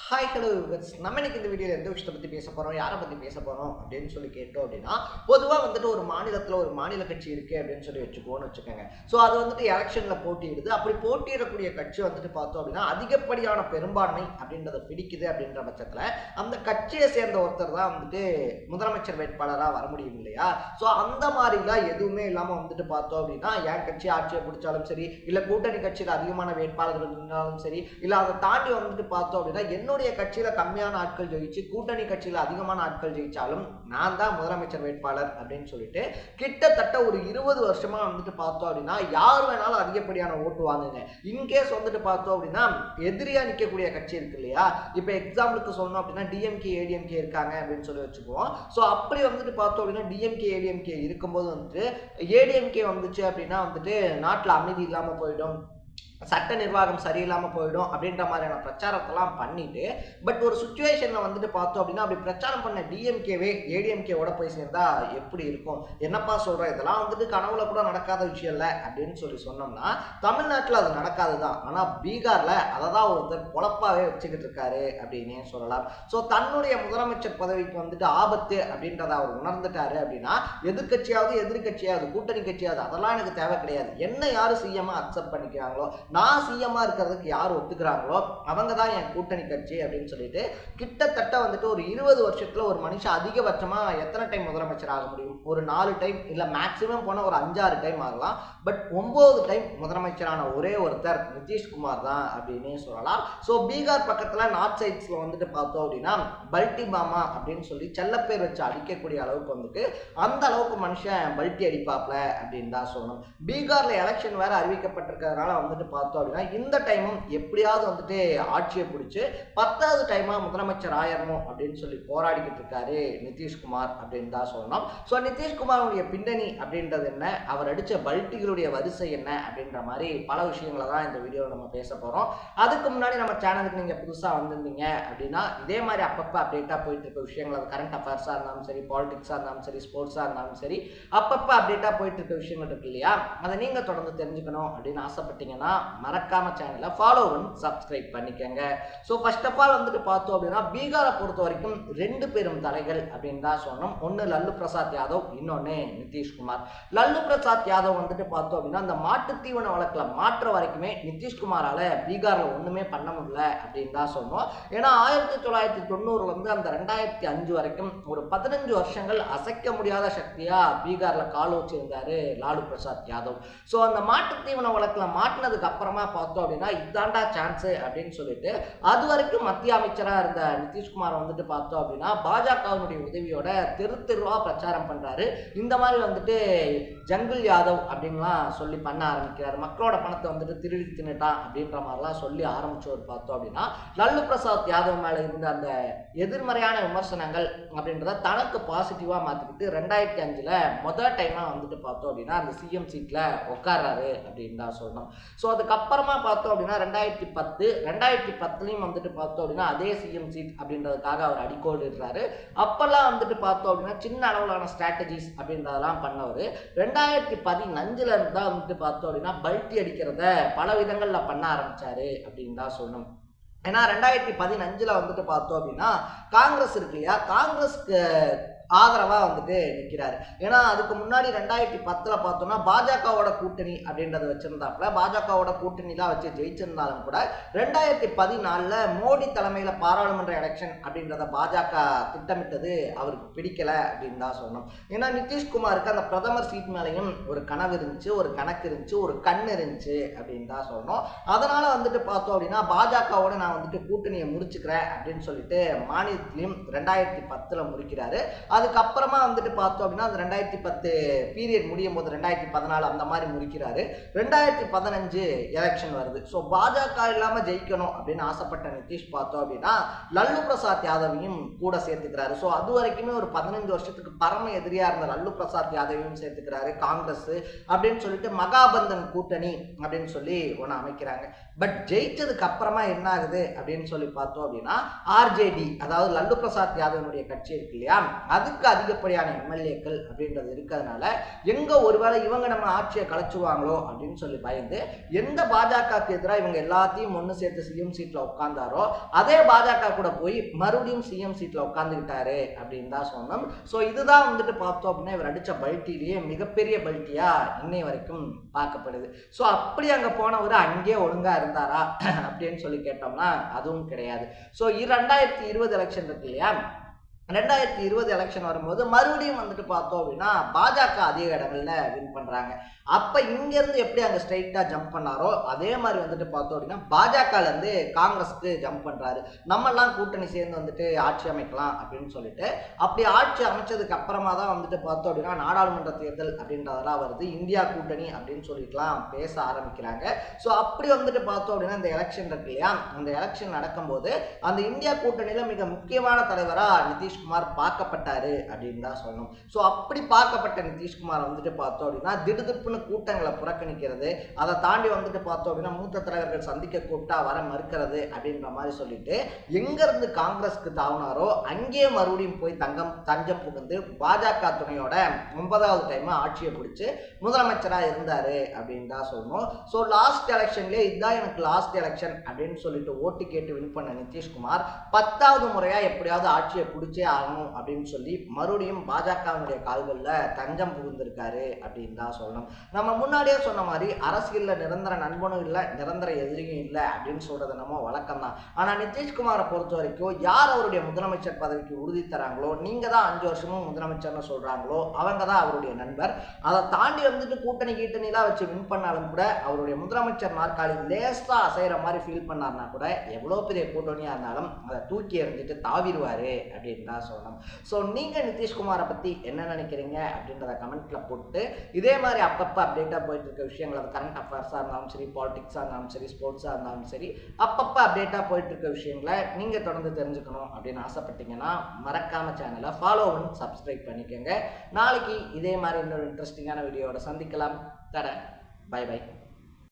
Hi hello viewers, நம்ம இன்னைக்கு இந்த வீடியோவில் எந்த விஷயத்தை பற்றி பேச போகிறோம், யாரை பற்றி பேச போகிறோம் அப்படின்னு சொல்லி கேட்டோம் அப்படின்னா, பொதுவாக வந்துட்டு ஒரு மாநிலத்தில் ஒரு மாநில கட்சி இருக்குது அப்படின்னு சொல்லி வச்சுக்கோங்க. ஸோ அது வந்துட்டு எலெக்ஷனில் போட்டியிடுது. அப்படி போட்டியிடக்கூடிய கட்சி வந்துட்டு பார்த்தோம் அப்படின்னா அதிகப்படியான பெரும்பான்மை அப்படின்றத பிடிக்குது அப்படின்ற பட்சத்தில் அந்த கட்சியை சேர்ந்த ஒருத்தர் தான் வந்துட்டு முதலமைச்சர் வேட்பாளராக வர முடியும் இல்லையா? ஸோ அந்த மாதிரிலாம் எதுவுமே இல்லாமல் வந்துட்டு பார்த்தோம் அப்படின்னா என் கட்சி ஆட்சியை பிடிச்சாலும் சரி, இல்லை கூட்டணி கட்சியில் அதிகமான வேட்பாளர்கள் இருந்தாலும் சரி, இல்லை அதை தாண்டி வந்துட்டு பார்த்தோம் அப்படின்னா என்னுடைய கட்சியில கம்மியான ஆட்கள் ஜெயிச்சு கூட்டணி கட்சியில அதிகமான ஆட்கள் ஜெயிச்சாலும் நான் தான் முதலமைச்சர் வேட்பாளர் அப்படின்னு சொல்லிட்டு கிட்டத்தட்ட ஒரு 20 வருஷமா வந்துட்டு பார்த்தோம் அப்படின்னா யார் வேணாலும் அதிகப்படியான ஓட்டு வாங்குங்க. இன்கேஸ் வந்துட்டு பார்த்தோம் அப்படின்னா எதிரியா நிற்கக்கூடிய கட்சி இருக்கு இல்லையா? இப்ப எக்ஸாம்பிளுக்கு சொல்லணும் அப்படின்னா டிஎம்கே ஏடிஎம்கே இருக்காங்க அப்படின்னு சொல்லி வச்சுக்குவோம். ஸோ அப்படி வந்துட்டு பார்த்தோம் அப்படின்னா டிஎம்கே ஏடிஎம்கே இருக்கும்போது வந்துட்டு ஏடிஎம்கே வந்துச்சு அப்படின்னா வந்துட்டு நாட்டில் அமைதி இல்லாமல் போயிடும், சட்ட நிர்வாகம் சரியில்லாமல் போயிடும் அப்படின்ற மாதிரியான பிரச்சாரத்தெல்லாம் பண்ணிட்டு, பட் ஒரு சுச்சுவேஷன்ல வந்துட்டு பார்த்தோம் அப்படின்னா அப்படி பிரச்சாரம் பண்ண டிஎம்கேவே ஏடிஎம்கேவோட போய் சேர்ந்தா எப்படி இருக்கும்? என்னப்பா சொல்ற, இதெல்லாம் வந்துட்டு கனவுல கூட நடக்காத விஷயம் இல்லை அப்படின்னு சொல்லி சொன்னோம்னா தமிழ்நாட்டில் அது நடக்காது தான். ஆனால் பீகார்ல அதை தான் ஒருத்தர் பொழப்பாவே வச்சுக்கிட்டு இருக்காரு அப்படின்னே சொல்லலாம். ஸோ தன்னுடைய முதலமைச்சர் பதவிக்கு வந்துட்டு ஆபத்து அப்படின்றத அவர் உணர்ந்துட்டாரு அப்படின்னா எதிர்கட்சியாவது எதிர்கட்சியாவது கூட்டணி கட்சியாவது அதெல்லாம் எனக்கு தேவை கிடையாது. என்ன யாரு சிஎம்மா அக்செப்ட் பண்ணிக்கிறாங்களோ, நான் சிஎம்மா இருக்கிறதுக்கு யார் ஒத்துக்கிறாங்களோ அவங்க தான் என் கூட்டணி கட்சி அப்படின்னு சொல்லிட்டு கிட்டத்தட்ட வந்துட்டு ஒரு 20 வருஷத்துல ஒரு மனுஷன் அதிகபட்சமா எத்தனை டைம் முதலமைச்சர் ஆக முடியும்? ஒரு 4 டைம், இல்ல மேக்சிமம் போன ஒரு 5-6 டைம் ஆகலாம். பட் 9 டைம் முதலமைச்சரான ஒரே ஒருத்தர் நிதிஷ்குமார் தான் அப்படின்னே சொல்லலாம். ஸோ பீகார் பக்கத்துல நார்த் சைட்ஸ்ல வந்துட்டு பார்த்தோம் அப்படின்னா பல்டி மாமா அப்படின்னு சொல்லி செல்லப்பேர் வச்சு அடிக்கக்கூடிய அளவுக்கு வந்துட்டு அந்த அளவுக்கு மனுஷன் பல்ட்டி அடிப்பாப்ல அப்படின்னு தான் சொல்லணும். பீகார்ல எலெக்ஷன் வேற அறிவிக்கப்பட்டிருக்கிறதுனால வந்துட்டு பார்த்தோம் அப்படின்னா இந்த டைமும் எப்படியாவது வந்துட்டு ஆட்சியை பிடிச்சு 10வது டைமா முதலமைச்சர் ஆயிரணும் அப்படின்னு சொல்லி போராடிக்கிட்டு இருக்காரு நிதிஷ்குமார் அப்படின்னு தான் சொல்லணும். ஸோ நிதிஷ்குமாருடைய பின்னணி அப்படின்றது என்ன, அவர் அடிச்ச பல்ட்டிகளுடைய வரிசை என்ன அப்படின்ற மாதிரி பல விஷயங்களை தான் இந்த வீடியோவில் நம்ம பேச போறோம். அதுக்கு முன்னாடி நம்ம சேனலுக்கு நீங்க புதுசா வந்திருந்தீங்க அப்படின்னா இதே மாதிரி அப்பப்போ அப்டேட்டா போயிட்டு இருக்க விஷயங்கள், அது கரண்ட் அஃபேர்ஸா இருந்தாலும் சரி, பாலிடிக்ஸா இருந்தாலும் சரி, ஸ்போர்ட்ஸா இருந்தாலும் சரி, அப்பப்போ அப்டேட்டா போயிட்டு இருக்க விஷயங்கள் இருக்கு இல்லையா? அதை நீங்க தொடர்ந்து தெரிஞ்சுக்கணும் அப்படின்னு ஆசைப்பட்டீங்கன்னா மறக்காம சேனலை ஃபாலோ பண்ணி சப்ஸ்கிரைப் பண்ணிக்கங்க. ஸோ ஃபர்ஸ்ட் ஆஃப் ஆல் வந்துட்டு பார்த்தோம் அப்படின்னா பீகாரை பொறுத்த வரைக்கும் 2 பெரும் தலைகள் அப்படின்னு தான் சொன்னோம். ஒன்று லல்லு பிரசாத் யாதவ், இன்னொன்று நிதிஷ்குமார். லல்லு பிரசாத் யாதவ் வந்துட்டு பார்த்தோம் அப்படின்னா அந்த மாட்டு தீவன வழக்கில் மாற்ற வரைக்குமே நிதிஷ்குமாரால பீகார்ல ஒண்ணுமே பண்ண முடியல அப்படின்னு தான் சொன்னோம். ஏன்னா 1990 இருந்து அந்த 2005 வரைக்கும் ஒரு 15 வருஷங்கள் அசைக்க முடியாத சக்தியா பீகார்ல கால் வச்சிருந்தாரு லாலு பிரசாத் யாதவ். ஸோ அந்த மாட்டு தீவன வழக்கில் மாட்டினதுக்கு அப்புறமா பார்த்தோம் அப்படின்னா இதாண்டா சான்ஸ் அப்படின்னு சொல்லிட்டு அது வரைக்கும் மத்திய அமைச்சரா இருந்த நிதிஷ்குமார் வந்துட்டு பார்த்தோம் அப்படின்னா பாஜகவினுடைய உதவியோட தெருவா பிரச்சாரம் பண்றாரு. இந்த மாதிரி வந்துட்டு ஜங்கிள் யாதவ் அப்படின்லாம் சொல்லி பண்ண ஆரம்பிக்கிறாரு. மக்களோட பணத்தை வந்துட்டு திருடி தின்னுட்டான் அப்படின்ற மாதிரிலாம் சொல்லி ஆரம்பிச்சவர் பார்த்தோம் அப்படின்னா லல்லு பிரசாத் யாதவ் மேல இருந்த அந்த எதிர்மறையான விமர்சனங்கள் அப்படின்றத தனக்கு பாசிட்டிவா மாத்திக்கிட்டு 2005 முதல் டைமா வந்துட்டு பார்த்தோம் அப்படின்னா அந்த சிஎம் சீட்ல உட்கார்றாரு அப்படின்னு தான் சொல்லணும். ஸோ அதுக்கப்புறமா பார்த்தோம் அப்படின்னா 2010 வந்துட்டு பார்த்தோம் அப்படின்னா அதே சிஎம் சீட் அப்படின்றதுக்காக அவர் அடிக்கோடு இருக்கிறாரு. அப்பெல்லாம் வந்துட்டு பார்த்தோம் அப்படின்னா சின்ன அளவிலான ஸ்ட்ராட்டஜிஸ் அப்படின்றதெல்லாம் பண்ணவர். 2015 இருந்து தான் வந்துட்டு பார்த்தோம் அப்படின்னா பல்ட்டி அடிக்கிறத பல விதங்கள்ல பண்ண ஆரம்பிச்சாரு அப்படின்னு தான் சொல்லணும். ஏன்னா 2015 வந்துட்டு பார்த்தோம் அப்படின்னா காங்கிரஸ் இருக்கு இல்லையா, காங்கிரஸ்க்கு ஆதரவா வந்துட்டு நிற்கிறாரு. ஏன்னா அதுக்கு முன்னாடி 2010 பார்த்தோம்னா பாஜகவோட கூட்டணி அப்படின்றத வச்சிருந்தாப்புல, பாஜகவோட கூட்டணி தான் வச்சு ஜெயிச்சிருந்தாலும் கூட 2014 மோடி தலைமையில பாராளுமன்ற எலெக்ஷன் அப்படின்றத பாஜக திட்டமிட்டது அவருக்கு பிடிக்கல அப்படின்னு தான் சொன்னோம். ஏன்னா நிதிஷ்குமாருக்கு அந்த பிரதமர் சீட் மேலையும் ஒரு கனவு இருந்துச்சு, ஒரு கணக்கு இருந்துச்சு, ஒரு கண் இருந்துச்சு அப்படின்னு தான் சொல்லணும். அதனால வந்துட்டு பார்த்தோம் அப்படின்னா பாஜகவோட நான் வந்துட்டு கூட்டணியை முடிச்சுக்கிறேன் அப்படின்னு சொல்லிட்டு மாநிலத்திலையும் 2010 முடிக்கிறாரு. அதுக்கப்புறமா வந்துட்டு பார்த்தோம் அப்படின்னா அந்த 2010 பீரியட் முடியும் போது 2014 அந்த மாதிரி முடிக்கிறாரு. 2015 எலெக்ஷன் வருது. ஸோ பாஜக இல்லாம ஜெயிக்கணும் அப்படின்னு ஆசைப்பட்ட நிதிஷ் பார்த்தோம் அப்படின்னா லல்லு பிரசாத் யாதவையும் கூட சேர்த்துக்கிறாரு. ஸோ அது வரைக்குமே ஒரு 15 வருஷத்துக்கு பரம எதிரியா இருந்த லல்லு பிரசாத் யாதவையும் சேர்த்துக்கிறாரு காங்கிரஸ் அப்படின்னு சொல்லிட்டு மகாபந்தன் கூட்டணி அப்படின்னு சொல்லி ஒன்று அமைக்கிறாங்க. பட் ஜெயிச்சதுக்கு அப்புறமா என்ன ஆகுது அப்படின்னு சொல்லி பார்த்தோம் அப்படின்னா ஆர்ஜேடி, அதாவது லல்லு பிரசாத் யாதவனுடைய கட்சி இருக்கு இல்லையா, அது அதுக்கு அதிகப்படியான எம்எல்ஏக்கள் அப்படின்றது இருக்கிறதுனால எங்க ஒருவேளை இவங்க நம்ம ஆட்சியை கலைச்சுவாங்களோ அப்படின்னு சொல்லி பயந்து எந்த பாஜகவுக்கு எதிராக இவங்க எல்லாத்தையும் ஒன்று சேர்த்து சிஎம் சீட்ல உட்கார்ந்தாரோ அதே பாஜக கூட போய் மறுபடியும் சிஎம் சீட்ல உட்கார்ந்துக்கிட்டாரு அப்படின்னு தான் சொன்னோம். ஸோ இதுதான் வந்துட்டு பார்த்தோம் அப்படின்னா இவர் அடிச்ச பல்ட்டிலேயே மிகப்பெரிய பல்ட்டியா இன்னை வரைக்கும் பார்க்கப்படுது. ஸோ அப்படி அங்க போனவர் அங்கேயே ஒழுங்கா இருந்தாரா அப்படின்னு சொல்லி கேட்டோம்னா அதுவும் கிடையாது. ஸோ 2020 எலெக்ஷன் இருக்கு இல்லையா, 2020 எலெக்ஷன் வரும்போது மறுபடியும் வந்துட்டு பார்த்தோம் அப்படின்னா பாஜக அதிக இடங்கள்ல வின் பண்றாங்க. அப்ப இங்க இருந்து எப்படி அங்க ஸ்ட்ரைட்டா ஜம்ப் பண்ணாரோ அதே மாதிரி வந்துட்டு பார்த்தோம் அப்படின்னா பாஜகல இருந்து காங்கிரஸ்க்கு ஜம்ப் பண்றாரு. நம்ம எல்லாம் கூட்டணி சேர்ந்து வந்துட்டு ஆட்சி அமைக்கலாம் அப்படின்னு சொல்லிட்டு அப்படி ஆட்சி அமைச்சதுக்கு அப்புறமா தான் வந்துட்டு பார்த்தோம் அப்படின்னா நாடாளுமன்ற தேர்தல் அப்படின்றதெல்லாம் வருது, இந்தியா கூட்டணி அப்படின்னு சொல்லிட்டுலாம் பேச ஆரம்பிக்கிறாங்க. ஸோ அப்படி வந்துட்டு பார்த்தோம் அப்படின்னா இந்த எலெக்ஷன் இருக்கு இல்லையா, அந்த எலெக்ஷன் நடக்கும்போது அந்த இந்தியா கூட்டணியில மிக முக்கியமான தலைவரா நிதிஷ்குமார் பார்க்கப்பட்டாரு அப்படின்னு தான் சொல்லணும். ஸோ அப்படி பார்க்கப்பட்ட நிதிஷ்குமார் வந்துட்டு பார்த்தோம் அப்படின்னா திடுதிப்புன்னு கூட்டங்களை புறக்கணிக்கிறது, அதை தாண்டி வந்துட்டு பார்த்தோம் அப்படின்னா மூத்த தலைவர்கள் சந்திக்க கூப்பிட்டா வர மறுக்கிறது அப்படின்ற மாதிரி சொல்லிட்டு எங்க இருந்து காங்கிரஸ்க்கு தாவினாரோ அங்கேயே மறுபடியும் போய் தஞ்சம் புகுந்து பாஜக துணையோட 9வது டைம் ஆட்சியை பிடிச்சு முதலமைச்சரா இருந்தாரு அப்படின்னு தான் சொல்லணும். ஸோ லாஸ்ட் எலெக்ஷன்லேயே இதுதான் எனக்கு லாஸ்ட் எலெக்ஷன் அப்படின்னு சொல்லிட்டு ஓட்டு கேட்டு வின் பண்ண நிதிஷ்குமார் 10வது முறையா எப்படியாவது ஆட்சியை பிடிச்சே ஆகணும் அப்படின்னு சொல்லி மறுபடியும் பாஜகவினுடைய கால்கள்ல தஞ்சம் புகுந்திருக்காரு அப்படின்னு தான் சொல்லணும். நம்ம முன்னாடியே சொன்ன மாதிரி அரசியல்ல நிரந்தர நண்பனும் இல்லை நிரந்தர எதிரியும் இல்லை அப்படின்னு சொல்றது நம்ம வழக்கம் தான். ஆனா நிதிஷ்குமாரை பொறுத்த வரைக்கும் யார் அவருடைய முதலமைச்சர் பதவிக்கு உறுதி தராங்களோ, நீங்க தான் 5 வருஷமும் முதலமைச்சர்னு சொல்றாங்களோ அவங்க தான் அவருடைய நண்பர். அதை தாண்டி வந்துட்டு கூட்டணிலாம் வச்சு வின் பண்ணாலும் கூட அவருடைய முதலமைச்சர் நாற்காலி லேசா அசைகிற மாதிரி ஃபீல் பண்ணார்னா கூட எவ்வளவு பெரிய கூட்டணியா இருந்தாலும் அதை தூக்கி எறிஞ்சிட்டு தாவிடுவாரு அப்படின்னு தான் சொல்லணும். ஸோ நீங்க நிதிஷ்குமாரை பத்தி என்ன நினைக்கிறீங்க அப்படின்றத கமெண்ட்ல போட்டு இதே மாதிரி அப்பப்போ அப்டேட்டாக போயிட்டு இருக்க விஷயங்கள், அது கரண்ட் அஃபேர்ஸாக இருந்தாலும் சரி, பாலிடிக்ஸாக இருந்தாலும் சரி, ஸ்போர்ட்ஸாக இருந்தாலும் சரி, அப்பப்போ அப்டேட்டாக போயிட்டு இருக்க விஷயங்களை நீங்கள் தொடர்ந்து தெரிஞ்சுக்கணும் அப்படின்னு ஆசைப்பட்டீங்கன்னா மறக்காம சேனலை ஃபாலோ பண்ணி சப்ஸ்கிரைப் பண்ணிக்கோங்க. நாளைக்கு இதே மாதிரி இன்னொரு இன்ட்ரெஸ்டிங்கான வீடியோவோட சந்திக்கலாம். தர பை பை.